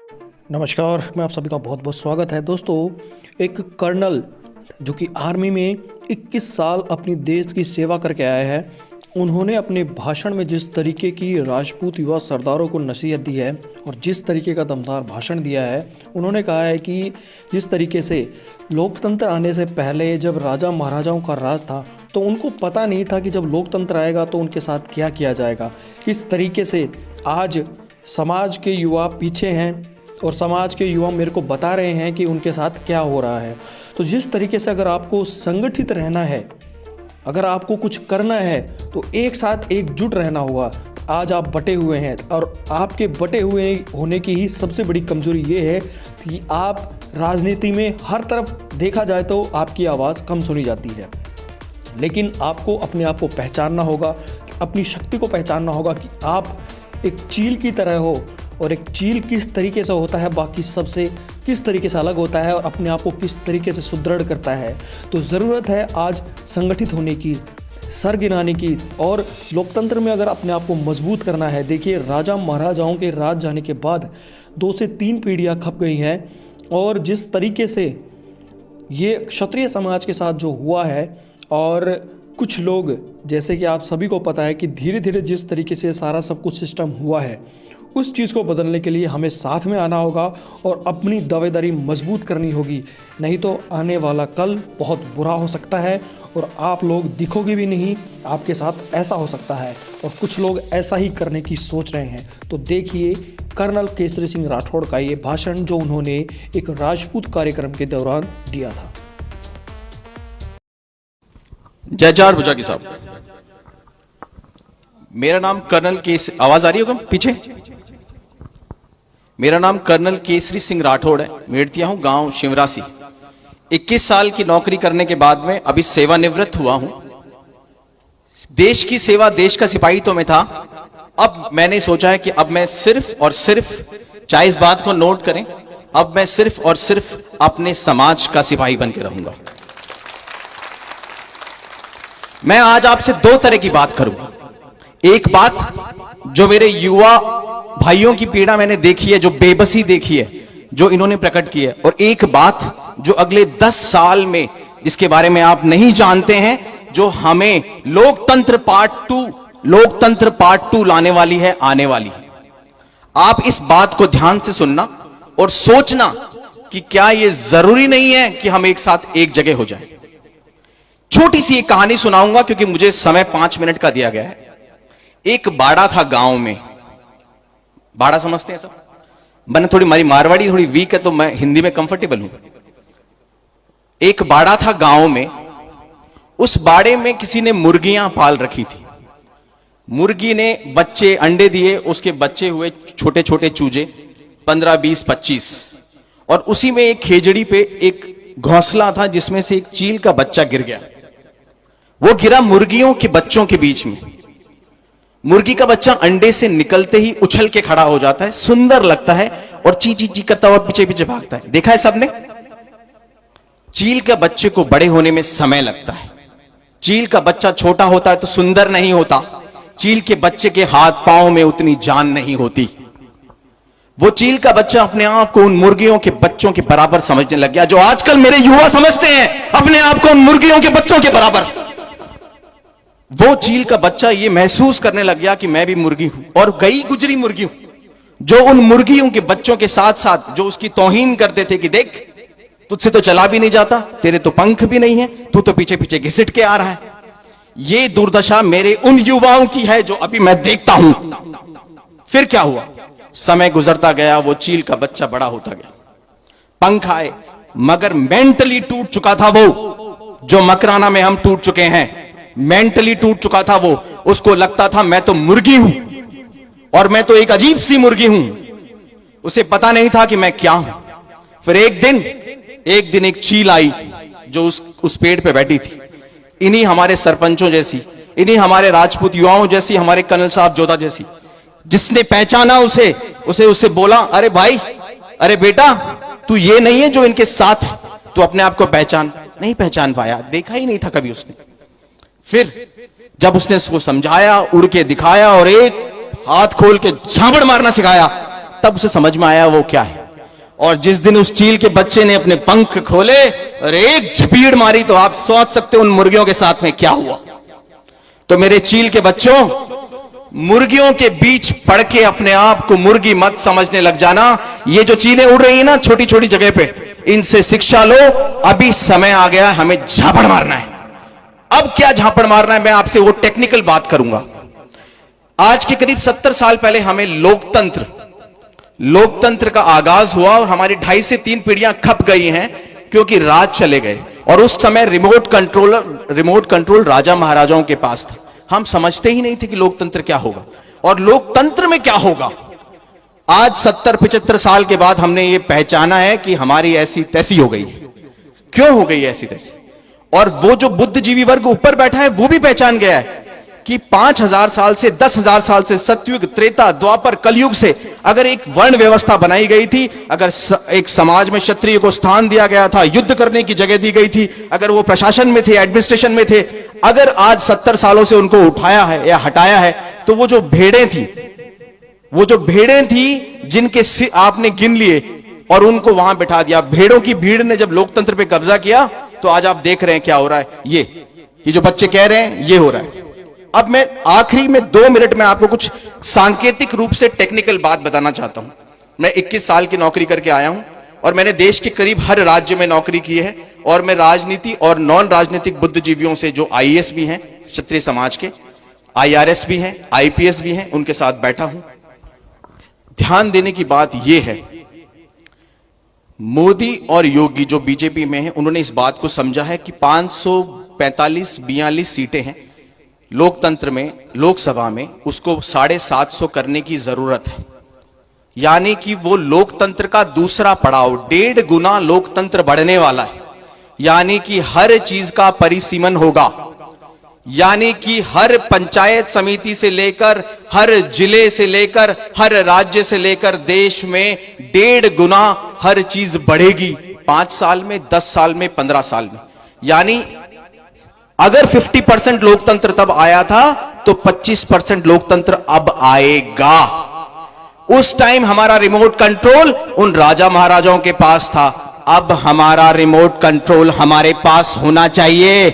नमस्कार, मैं आप सभी का बहुत बहुत स्वागत है। दोस्तों, एक कर्नल जो कि आर्मी में 21 साल अपनी देश की सेवा करके आए हैं, उन्होंने अपने भाषण में जिस तरीके की राजपूत युवा सरदारों को नसीहत दी है और जिस तरीके का दमदार भाषण दिया है, उन्होंने कहा है कि जिस तरीके से लोकतंत्र आने से पहले जब राजा महाराजाओं का राज था तो उनको पता नहीं था कि जब लोकतंत्र आएगा तो उनके साथ क्या किया जाएगा। किस तरीके से आज समाज के युवा पीछे हैं और समाज के युवा मेरे को बता रहे हैं कि उनके साथ क्या हो रहा है। तो जिस तरीके से अगर आपको संगठित रहना है, अगर आपको कुछ करना है तो एक साथ एकजुट रहना होगा। आज आप बटे हुए हैं और आपके बटे हुए होने की ही सबसे बड़ी कमजोरी ये है कि आप राजनीति में हर तरफ देखा जाए तो आपकी आवाज़ कम सुनी जाती है। लेकिन आपको अपने आप को पहचानना होगा, अपनी शक्ति को पहचानना होगा कि आप एक चील की तरह हो और एक चील किस तरीके से होता है, बाकी सबसे किस तरीके से अलग होता है और अपने आप को किस तरीके से सुदृढ़ करता है। तो ज़रूरत है आज संगठित होने की, सर गिनाने की और लोकतंत्र में अगर अपने आप को मजबूत करना है। देखिए, राजा महाराजाओं के राज जाने के बाद 2 से 3 पीढ़ियाँ खप गई हैं और जिस तरीके से ये क्षत्रिय समाज के साथ जो हुआ है और कुछ लोग, जैसे कि आप सभी को पता है कि धीरे धीरे जिस तरीके से सारा सब कुछ सिस्टम हुआ है, उस चीज़ को बदलने के लिए हमें साथ में आना होगा और अपनी दावेदारी मजबूत करनी होगी। नहीं तो आने वाला कल बहुत बुरा हो सकता है और आप लोग दिखोगे भी नहीं, आपके साथ ऐसा हो सकता है और कुछ लोग ऐसा ही करने की सोच रहे हैं। तो देखिए कर्नल केसरी सिंह राठौड़ का ये भाषण जो उन्होंने एक राजपूत कार्यक्रम के दौरान दिया था। जय जार भुजागी साहब, मेरा नाम कर्नल आवाज आ रही होगा पीछे? मेरा नाम कर्नल केसरी सिंह राठौड़ है। मेड़तिया हूं, गांव शिवरासी। 21 साल की नौकरी करने के बाद में अभी सेवानिवृत्त हुआ हूं। देश की सेवा, देश का सिपाही तो मैं था। अब मैंने सोचा है कि अब मैं सिर्फ और सिर्फ, चाहे इस बात को नोट करें, अब मैं सिर्फ और सिर्फ अपने समाज का सिपाही बन के रहूंगा। मैं आज आपसे 2 तरह की बात करूंगा। एक बात जो मेरे युवा भाइयों की पीड़ा मैंने देखी है, जो बेबसी देखी है, जो इन्होंने प्रकट की है, और एक बात जो अगले 10 साल में, जिसके बारे में आप नहीं जानते हैं, जो हमें लोकतंत्र पार्ट 2 लाने वाली है, आने वाली है। आप इस बात को ध्यान से सुनना और सोचना कि क्या यह जरूरी नहीं है कि हम एक साथ एक जगह हो जाएं। छोटी सी एक कहानी सुनाऊंगा क्योंकि मुझे समय 5 मिनट का दिया गया है। एक बाड़ा था गांव में। बाड़ा समझते हैं सब? मैंने थोड़ी, हमारी मारवाड़ी थोड़ी वीक है तो मैं हिंदी में कंफर्टेबल हूं। एक बाड़ा था गांव में। उस बाड़े में किसी ने मुर्गियां पाल रखी थी। मुर्गी ने बच्चे, अंडे दिए, उसके बच्चे हुए छोटे छोटे चूजे, 15, 20, 25। और उसी में एक खेजड़ी पे एक घोंसला था जिसमें से एक चील का बच्चा गिर गया। वो गिरा मुर्गियों के बच्चों के बीच में। मुर्गी का बच्चा अंडे से निकलते ही उछल के खड़ा हो जाता है, सुंदर लगता है और ची ची ची करता हुआ पीछे पीछे भागता है। देखा है सबने? चील के बच्चे को बड़े होने में समय लगता है। चील का बच्चा छोटा होता है तो सुंदर नहीं होता। चील के बच्चे के हाथ पांव में उतनी जान नहीं होती। वो चील का बच्चा अपने आप को उन मुर्गियों के बच्चों के बराबर समझने लग गया, जो आजकल मेरे युवा समझते हैं अपने आप को उन मुर्गियों के बच्चों के बराबर। वो चील का बच्चा ये महसूस करने लग गया कि मैं भी मुर्गी हूं और गई गुजरी मुर्गी हूं, जो उन मुर्गियों के बच्चों के साथ साथ जो उसकी तौहीन करते थे कि देख, तुझसे तो चला भी नहीं जाता, तेरे तो पंख भी नहीं है, तू तो पीछे पीछे घिसट के आ रहा है। ये दुर्दशा मेरे उन युवाओं की है जो अभी मैं देखता हूं। फिर क्या हुआ? समय गुजरता गया, वो चील का बच्चा बड़ा होता गया, पंख आए, मगर मेंटली टूट चुका था वो, जो मकराना में हम टूट चुके हैं। मेंटली टूट चुका था वो। उसको लगता था मैं तो मुर्गी हूं और मैं तो एक अजीब सी मुर्गी हूं। उसे पता नहीं था कि मैं क्या हूं। फिर एक दिन एक चील आई जो उस पेड़ पे बैठी थी। इन्हीं हमारे सरपंचों जैसी, इन्हीं हमारे राजपूत युवाओं जैसी, हमारे कर्नल साहब जोधा जैसी। जिसने पहचाना उसे बोला, अरे भाई, अरे बेटा, तू ये नहीं है जो इनके साथ है, तू अपने आप को पहचान। नहीं पहचान पाया, देखा ही नहीं था कभी उसने। फिर जब उसने उसको समझाया, उड़ के दिखाया और एक हाथ खोल के झापड़ मारना सिखाया, तब उसे समझ में आया वो क्या है। और जिस दिन उस चील के बच्चे ने अपने पंख खोले और एक झपीड़ मारी, तो आप सोच सकते हो उन मुर्गियों के साथ में क्या हुआ। तो मेरे चील के बच्चों, मुर्गियों के बीच पड़ के अपने आप को मुर्गी मत समझने लग जाना। ये जो चीलें उड़ रही है ना छोटी छोटी जगह पे, इनसे शिक्षा लो। अभी समय आ गया हमें झापड़ मारना है। अब क्या झापड़ मारना है, मैं आपसे वो टेक्निकल बात करूंगा। आज के करीब 70 साल पहले हमें लोकतंत्र का आगाज हुआ और हमारी 2.5 से 3 पीढ़ियां खप गई हैं क्योंकि राज चले गए। और उस समय रिमोट कंट्रोल राजा महाराजाओं के पास था। हम समझते ही नहीं थे कि लोकतंत्र क्या होगा और लोकतंत्र में क्या होगा। आज 70-75 साल के बाद हमने ये पहचाना है कि हमारी ऐसी तैसी हो गई है। क्यों हो गई ऐसी तैसी? और वो जो बुद्धिजीवी वर्ग ऊपर बैठा है वो भी पहचान गया है कि 5000 साल से 10,000 साल से, सतयुग, त्रेता, द्वापर, कलयुग से अगर एक वर्ण व्यवस्था बनाई गई थी, अगर एक समाज में क्षत्रिय को स्थान दिया गया था, युद्ध करने की जगह दी गई थी, अगर वो प्रशासन में थे, एडमिनिस्ट्रेशन में थे, अगर आज 70 सालों से उनको उठाया है या हटाया है, तो वो जो भेड़ें थी जिनके आपने गिन लिए और उनको वहां बिठा दिया। भेड़ों की भीड़ ने जब लोकतंत्र पे कब्जा किया, तो आज आप देख रहे हैं क्या हो रहा है। ये जो बच्चे कह रहे हैं ये हो रहा है। अब मैं आखिरी में 2 मिनट में आपको कुछ सांकेतिक रूप से टेक्निकल बात बताना चाहता हूं। मैं 21 साल की नौकरी करके आया हूं और मैंने देश के करीब हर राज्य में नौकरी की है। और मैं राजनीति और नॉन राजनीतिक बुद्धिजीवियों से, जो आईएएस भी हैं क्षत्रिय समाज के, आईआरएस भी हैं, आईपीएस भी हैं, उनके साथ बैठा हूं। ध्यान देने की बात यह है, मोदी और योगी जो बीजेपी में हैं, उन्होंने इस बात को समझा है कि 545-42 सीटें हैं लोकतंत्र में, लोकसभा में, उसको 750 करने की जरूरत है। यानी कि वो लोकतंत्र का दूसरा पड़ाव, 1.5 गुना लोकतंत्र बढ़ने वाला है। यानी कि हर चीज का परिसीमन होगा। यानी कि हर पंचायत समिति से लेकर, हर जिले से लेकर, हर राज्य से लेकर देश में 1.5 गुना हर चीज बढ़ेगी। 5 साल में, 10 साल में, 15 साल में। यानी अगर 50% लोकतंत्र तब आया था, तो 25% लोकतंत्र अब आएगा। उस टाइम हमारा रिमोट कंट्रोल उन राजा महाराजाओं के पास था, अब हमारा रिमोट कंट्रोल हमारे पास होना चाहिए।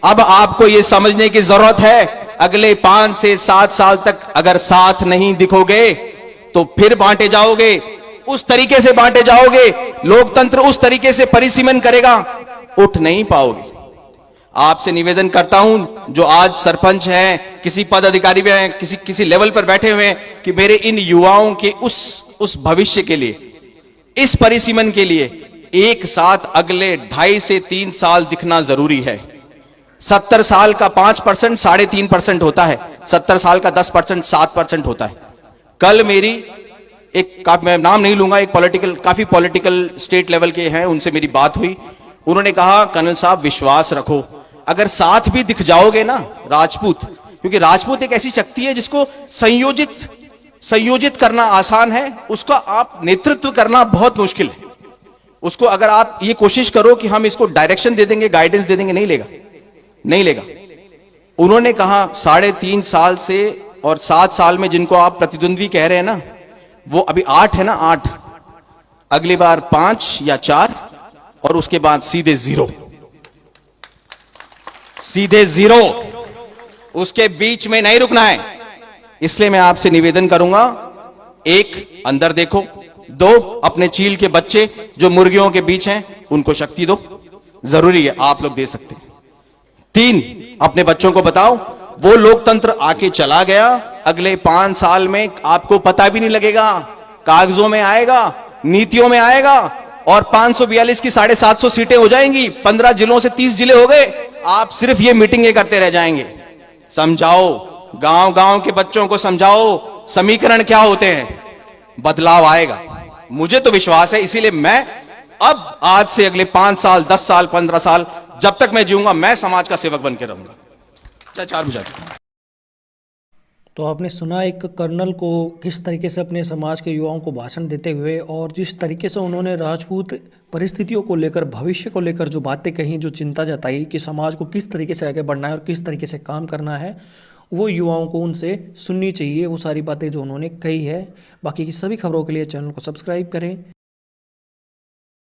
अब आपको यह समझने की जरूरत है, अगले 5 से 7 साल तक अगर साथ नहीं दिखोगे तो फिर बांटे जाओगे, उस तरीके से बांटे जाओगे, लोकतंत्र उस तरीके से परिसीमन करेगा, उठ नहीं पाओगे। आपसे निवेदन करता हूं, जो आज सरपंच हैं, किसी पद अधिकारी में हैं, किसी लेवल पर बैठे हुए हैं, कि मेरे इन युवाओं के उस भविष्य के लिए, इस परिसीमन के लिए एक साथ अगले 2.5 से 3 साल दिखना जरूरी है। 70 साल का 5% 3.5% होता है, 70 साल का 10% 7% होता है। कल मेरी मैं नाम नहीं लूंगा, काफी पॉलिटिकल स्टेट लेवल के हैं, उनसे मेरी बात हुई। उन्होंने कहा, कर्नल साहब विश्वास रखो, अगर साथ भी दिख जाओगे ना राजपूत, क्योंकि राजपूत एक ऐसी शक्ति है जिसको संयोजित करना आसान है, उसका आप नेतृत्व करना बहुत मुश्किल है। उसको अगर आप ये कोशिश करो कि हम इसको डायरेक्शन दे देंगे, गाइडेंस दे देंगे, नहीं लेगा। उन्होंने कहा 3.5 साल से और 7 साल में जिनको आप प्रतिद्वंद्वी कह रहे हैं ना, वो अभी 8 है ना, 8, अगली बार 5 या 4 और उसके बाद सीधे 0, उसके बीच में नहीं रुकना है। इसलिए मैं आपसे निवेदन करूंगा, 1 अंदर देखो, 2 अपने चील के बच्चे जो मुर्गियों के बीच हैं उनको शक्ति दो, जरूरी है, आप लोग दे सकते हैं। 3 अपने बच्चों को बताओ, वो लोकतंत्र आके चला गया, अगले 5 साल में आपको पता भी नहीं लगेगा, कागजों में आएगा, नीतियों में आएगा, और 542 की 750 सीटें हो जाएंगी, 15 जिलों से 30 जिले हो गए। आप सिर्फ ये मीटिंगें करते रह जाएंगे। समझाओ, गांव के बच्चों को समझाओ समीकरण क्या होते हैं, बदलाव आएगा, मुझे तो विश्वास है। इसीलिए मैं अब आज से अगले 5 साल, 10 साल, 15 साल, जब तक मैं जीऊंगा, मैं समाज का सेवक बन के रहूंगा। 4 बुझा। तो आपने सुना एक कर्नल को किस तरीके से अपने समाज के युवाओं को भाषण देते हुए, और जिस तरीके से उन्होंने राजपूत परिस्थितियों को लेकर, भविष्य को लेकर जो बातें कही, जो चिंता जताई कि समाज को किस तरीके से आगे बढ़ना है और किस तरीके से काम करना है, वो युवाओं को उनसे सुननी चाहिए वो सारी बातें जो उन्होंने कही है। बाकी की सभी खबरों के लिए चैनल को सब्सक्राइब करें।